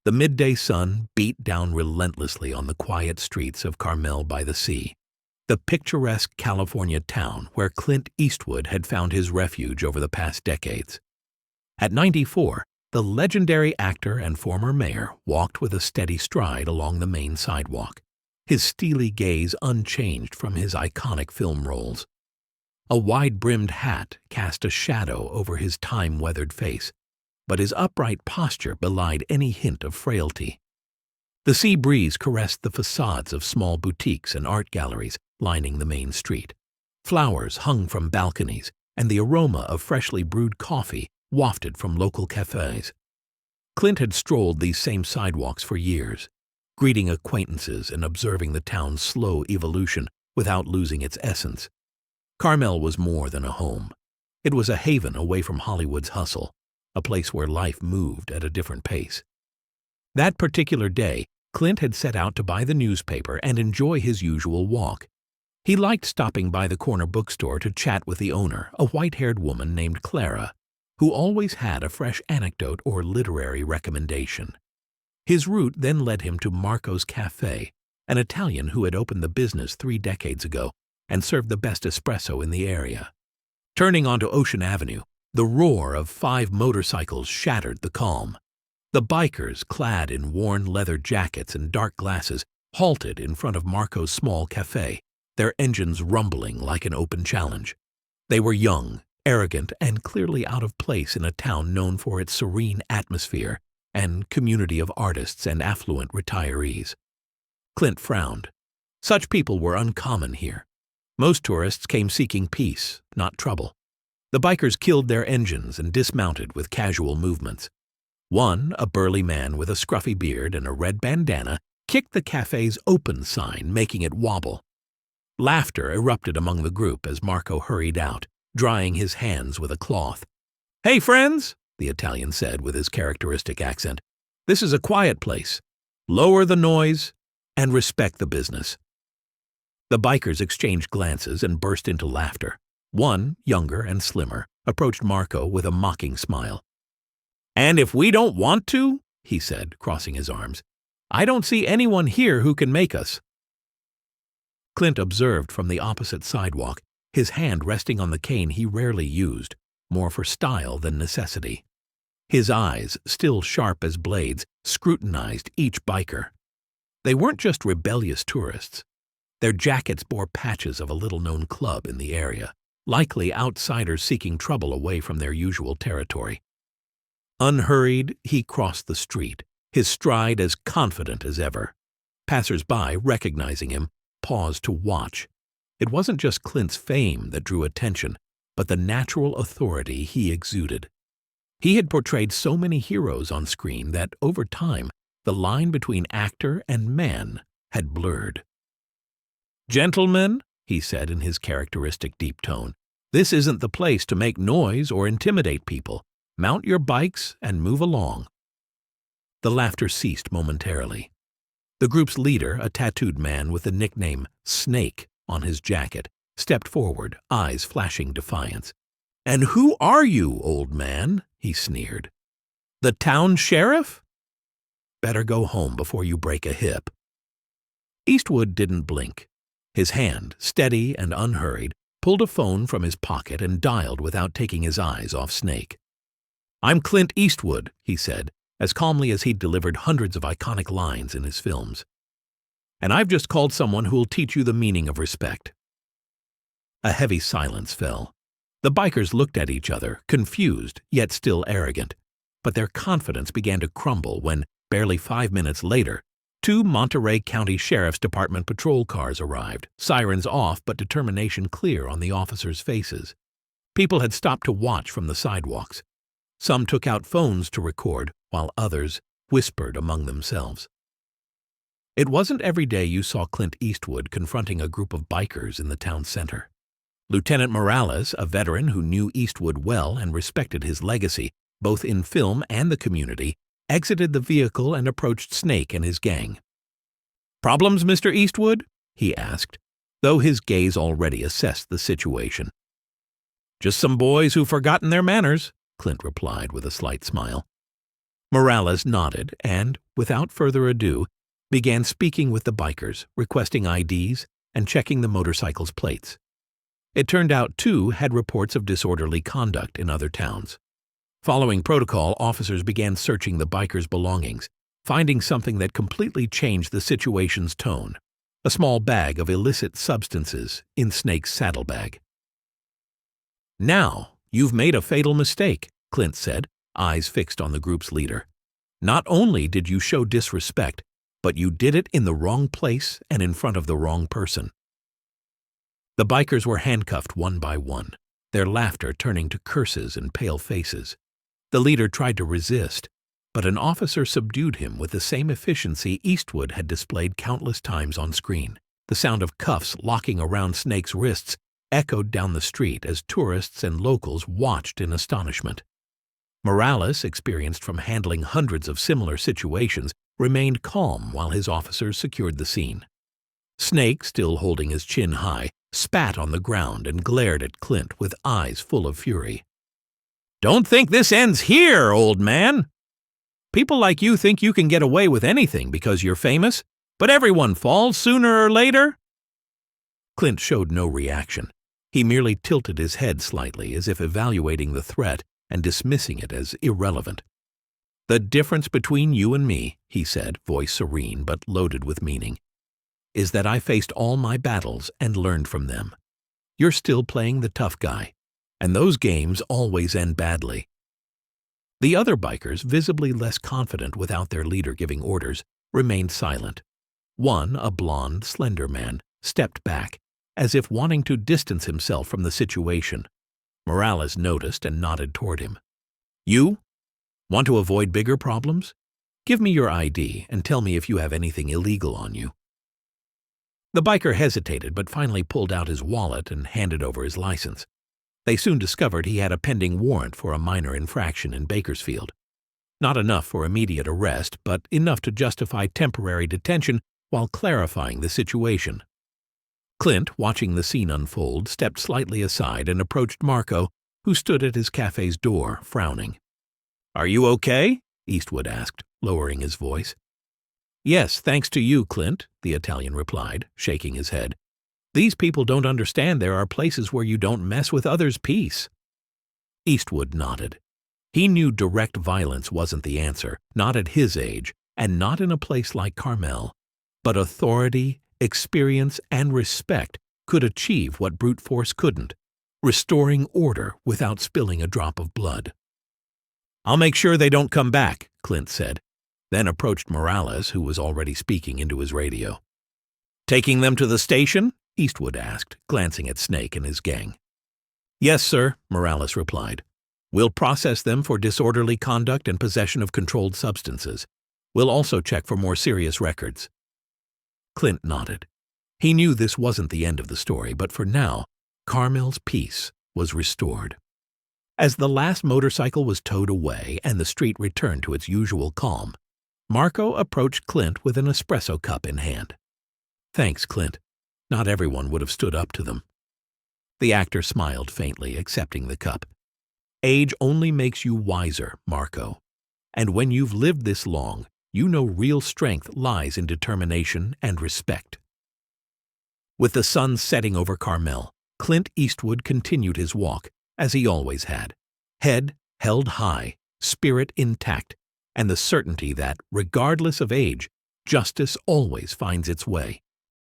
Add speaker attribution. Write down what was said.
Speaker 1: The midday sun beat down relentlessly on the quiet streets of Carmel-by-the-Sea, the picturesque California town where Clint Eastwood had found his refuge over the past decades. At 94, the legendary actor and former mayor walked with a steady stride along the main sidewalk, his steely gaze unchanged from his iconic film roles. A wide-brimmed hat cast a shadow over his time-weathered face, but his upright posture belied any hint of frailty. The sea breeze caressed the facades of small boutiques and art galleries lining the main street. Flowers hung from balconies, and the aroma of freshly brewed coffee wafted from local cafes. Clint had strolled these same sidewalks for years, greeting acquaintances and observing the town's slow evolution without losing its essence. Carmel was more than a home. It was a haven away from Hollywood's hustle, a place where life moved at a different pace. That particular day, Clint had set out to buy the newspaper and enjoy his usual walk. He liked stopping by the corner bookstore to chat with the owner, a white-haired woman named Clara, who always had a fresh anecdote or literary recommendation. His route then led him to Marco's Cafe, an Italian who had opened the business 3 decades ago and served the best espresso in the area. Turning onto Ocean Avenue, the roar of 5 motorcycles shattered the calm. The bikers, clad in worn leather jackets and dark glasses, halted in front of Marco's small cafe, their engines rumbling like an open challenge. They were young, arrogant, and clearly out of place in a town known for its serene atmosphere and community of artists and affluent retirees. Clint frowned. Such people were uncommon here. Most tourists came seeking peace, not trouble. The bikers killed their engines and dismounted with casual movements. One, a burly man with a scruffy beard and a red bandana, kicked the cafe's open sign, making it wobble. Laughter erupted among the group as Marco hurried out, drying his hands with a cloth. "Hey, friends," the Italian said with his characteristic accent. "This is a quiet place. Lower the noise and respect the business." The bikers exchanged glances and burst into laughter. One, younger and slimmer, approached Marco with a mocking smile. "And if we don't want to," he said, crossing his arms, "I don't see anyone here who can make us." Clint observed from the opposite sidewalk, his hand resting on the cane he rarely used, more for style than necessity. His eyes, still sharp as blades, scrutinized each biker. They weren't just rebellious tourists. Their jackets bore patches of a little-known club in the area, likely outsiders seeking trouble away from their usual territory. Unhurried, he crossed the street, his stride as confident as ever. Passers-by, recognizing him, paused to watch. It wasn't just Clint's fame that drew attention, but the natural authority he exuded. He had portrayed so many heroes on screen that, over time, the line between actor and man had blurred. "Gentlemen," he said in his characteristic deep tone, "this isn't the place to make noise or intimidate people. Mount your bikes and move along." The laughter ceased momentarily. The group's leader, a tattooed man with the nickname Snake on his jacket, stepped forward, eyes flashing defiance. "And who are you, old man?" he sneered. "The town sheriff? Better go home before you break a hip." Eastwood didn't blink. His hand, steady and unhurried, pulled a phone from his pocket and dialed without taking his eyes off Snake. "I'm Clint Eastwood," he said, as calmly as he'd delivered hundreds of iconic lines in his films. "And I've just called someone who'll teach you the meaning of respect." A heavy silence fell. The bikers looked at each other, confused, yet still arrogant. But their confidence began to crumble when, barely 5 minutes later, 2 Monterey County Sheriff's Department patrol cars arrived, sirens off but determination clear on the officers' faces. People had stopped to watch from the sidewalks. Some took out phones to record, while others whispered among themselves. It wasn't every day you saw Clint Eastwood confronting a group of bikers in the town center. Lieutenant Morales, a veteran who knew Eastwood well and respected his legacy, both in film and the community, exited the vehicle and approached Snake and his gang. "Problems, Mr. Eastwood?" he asked, though his gaze already assessed the situation. "Just some boys who've forgotten their manners," Clint replied with a slight smile. Morales nodded and, without further ado, began speaking with the bikers, requesting IDs and checking the motorcycles' plates. It turned out two had reports of disorderly conduct in other towns. Following protocol, officers began searching the bikers' belongings, finding something that completely changed the situation's tone: a small bag of illicit substances in Snake's saddlebag. "Now, you've made a fatal mistake," Clint said, eyes fixed on the group's leader. "Not only did you show disrespect, but you did it in the wrong place and in front of the wrong person." The bikers were handcuffed one by one, their laughter turning to curses and pale faces. The leader tried to resist, but an officer subdued him with the same efficiency Eastwood had displayed countless times on screen. The sound of cuffs locking around Snake's wrists echoed down the street as tourists and locals watched in astonishment. Morales, experienced from handling hundreds of similar situations, remained calm while his officers secured the scene. Snake, still holding his chin high, spat on the ground and glared at Clint with eyes full of fury. "Don't think this ends here, old man! People like you think you can get away with anything because you're famous, but everyone falls sooner or later." Clint showed no reaction. He merely tilted his head slightly as if evaluating the threat and dismissing it as irrelevant. "The difference between you and me," he said, voice serene but loaded with meaning, "is that I faced all my battles and learned from them. You're still playing the tough guy, and those games always end badly." The other bikers, visibly less confident without their leader giving orders, remained silent. One, a blond, slender man, stepped back, as if wanting to distance himself from the situation. Morales noticed and nodded toward him. "You? Want to avoid bigger problems? Give me your ID and tell me if you have anything illegal on you." The biker hesitated but finally pulled out his wallet and handed over his license. They soon discovered he had a pending warrant for a minor infraction in Bakersfield. Not enough for immediate arrest, but enough to justify temporary detention while clarifying the situation. Clint, watching the scene unfold, stepped slightly aside and approached Marco, who stood at his cafe's door, frowning. "Are you okay?" Eastwood asked, lowering his voice. "Yes, thanks to you, Clint," the Italian replied, shaking his head. "These people don't understand there are places where you don't mess with others' peace." Eastwood nodded. He knew direct violence wasn't the answer, not at his age, and not in a place like Carmel. But authority, experience, and respect could achieve what brute force couldn't, restoring order without spilling a drop of blood. "I'll make sure they don't come back," Clint said, then approached Morales, who was already speaking into his radio. "Taking them to the station?" Eastwood asked, glancing at Snake and his gang. "Yes, sir," Morales replied. "We'll process them for disorderly conduct and possession of controlled substances. We'll also check for more serious records." Clint nodded. He knew this wasn't the end of the story, but for now, Carmel's peace was restored. As the last motorcycle was towed away and the street returned to its usual calm, Marco approached Clint with an espresso cup in hand. "Thanks, Clint. Not everyone would have stood up to them." The actor smiled faintly, accepting the cup. "Age only makes you wiser, Marco. And when you've lived this long, you know real strength lies in determination and respect." With the sun setting over Carmel, Clint Eastwood continued his walk, as he always had. Head held high, spirit intact, and the certainty that, regardless of age, justice always finds its way.